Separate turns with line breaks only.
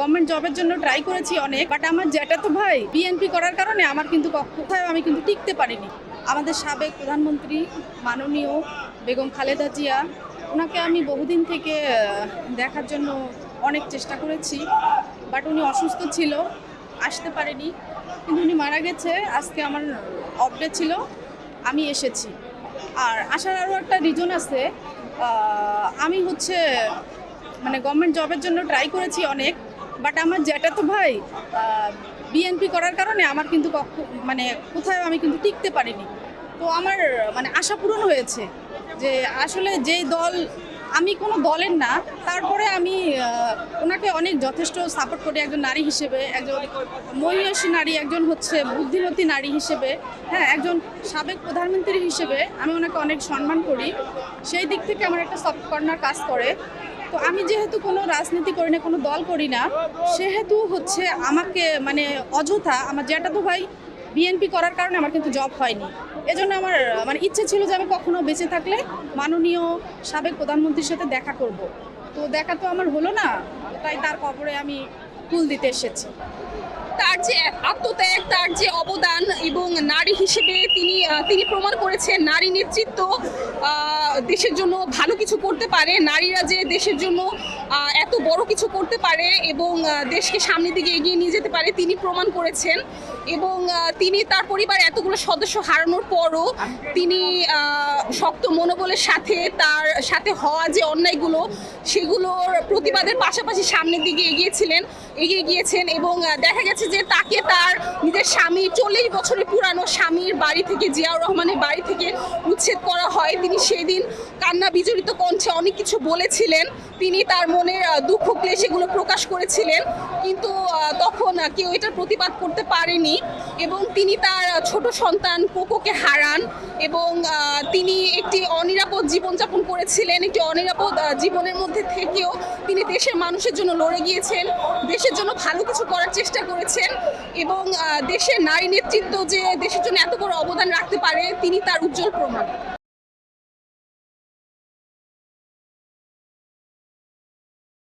Government জবের জন্য try করেছি অনেক, বাট আমার জ্যাঠাতো ভাই বিএনপি করার কারণে আমার কিন্তু কোথাও আমি কিন্তু টিকতে পারিনি। আমাদের সাবেক প্রধানমন্ত্রী মাননীয় বেগম খালেদা জিয়া, ওনাকে আমি বহুদিন থেকে দেখার জন্য অনেক চেষ্টা করেছি, বাট উনি অসুস্থ ছিল, আসতে পারেনি, কিন্তু উনি মারা গেছে। আজকে আমার অফডে ছিল, আমি এসেছি। আর আসার আরও একটা রিজন আছে, আমি মানে গভর্নমেন্ট জবের জন্য ট্রাই করেছি অনেক, বাট আমার জ্যাঠাতো ভাই বিএনপি করার কারণে আমার কিন্তু মানে কোথাও আমি কিন্তু টিকতে পারিনি। তো আমার মানে আশা পূরণ হয়েছে যে আসলে যেই দল, আমি কোনো দলের না, তারপরে আমি ওনাকে অনেক যথেষ্ট সাপোর্ট করি একজন নারী হিসেবে, একজন মহিষী নারী, একজন বুদ্ধিমতী নারী হিসেবে, হ্যাঁ, একজন সাবেক প্রধানমন্ত্রী হিসেবে আমি ওনাকে অনেক সম্মান করি। সেই দিক থেকে আমার একটা সফট কর্নার কাজ করে। তো আমি যেহেতু কোনো রাজনীতি করি না, কোনো দল করি না, সেহেতু আমাকে মানে অযথা আমার জ্যাঠাতো ভাই বিএনপি করার কারণে আমার কিন্তু জব হয়নি। এজন্য আমার মানে ইচ্ছে ছিল যে আমি কখনো বেঁচে থাকলে মাননীয় সাবেক প্রধানমন্ত্রীর সাথে দেখা করব। তো দেখা তো আমার হলো না, তাই তার কবরে আমি ফুল দিতে এসেছি।
তার যে আত্মত্যাগ, তার যে অবদান, এবং নারী হিসেবে তিনি প্রমাণ করেছেন নারী নেতৃত্ব দেশের জন্য ভালো কিছু করতে পারে, নারীরা যে দেশের জন্য এত বড় কিছু করতে পারে এবং দেশকে সামনের দিকে এগিয়ে নিয়ে যেতে পারে, তিনি প্রমাণ করেছেন। এবং তিনি তার পরিবার এতগুলো সদস্য হারানোর পরও তিনি শক্ত মনোবলের সাথে তার সাথে হওয়া যে অন্যায়গুলো, সেগুলোর প্রতিবাদের পাশাপাশি সামনের দিকে এগিয়ে গিয়েছেন। এবং দেখা গেছে যে তাকে তার নিজের স্বামী, 40 বছরের পুরানো স্বামীর বাড়ি থেকে, জিয়াউর রহমানের বাড়ি থেকে উচ্ছেদ করা হয়। তিনি সেদিন কান্না বিজড়িত কণ্ঠে অনেক কিছু বলেছিলেন, তিনি তার মনের দুঃখ ক্লেশ এগুলো প্রকাশ করেছিলেন, কিন্তু তখন কেউ এটার প্রতিবাদ করতে পারেনি। এবং তিনি তার ছোট সন্তান কোকোকে হারান, এবং তিনি একটি অনিরাপদ জীবনযাপন করেছিলেন। একটি অনিরাপদ জীবনের মধ্যে থেকেও তিনি দেশের মানুষের জন্য লড়ে গিয়েছেন, দেশের জন্য ভালো কিছু করার চেষ্টা করেছেন। এবং দেশের নারী নেতৃত্ব যে দেশের জন্য এত বড় অবদান রাখতে পারে, তিনি তার উজ্জ্বল প্রমাণ।